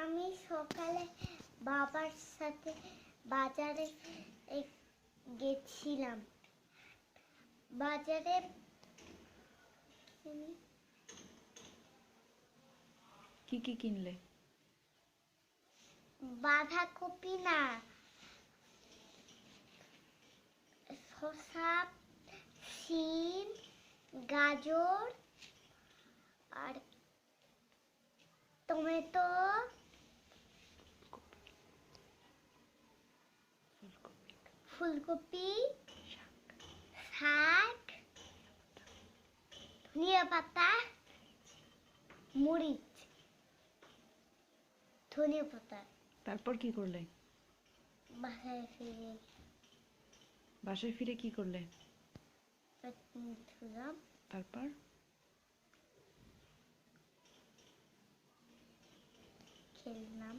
আমি সকালে বাবার সাথে বাজারে গেছিলাম। বাজারে কি কি কিনলে? বাঁধাকপি না, শসা, শিম, গাজর আর টমেটো, ফুলকপি, শাক, ধনিয়া পাতা, মরিচ, ধনিয়া পাতা। তারপর কি করলে? বাসায় ফিরে কি করলে? ধুলাম, তারপর খেললাম।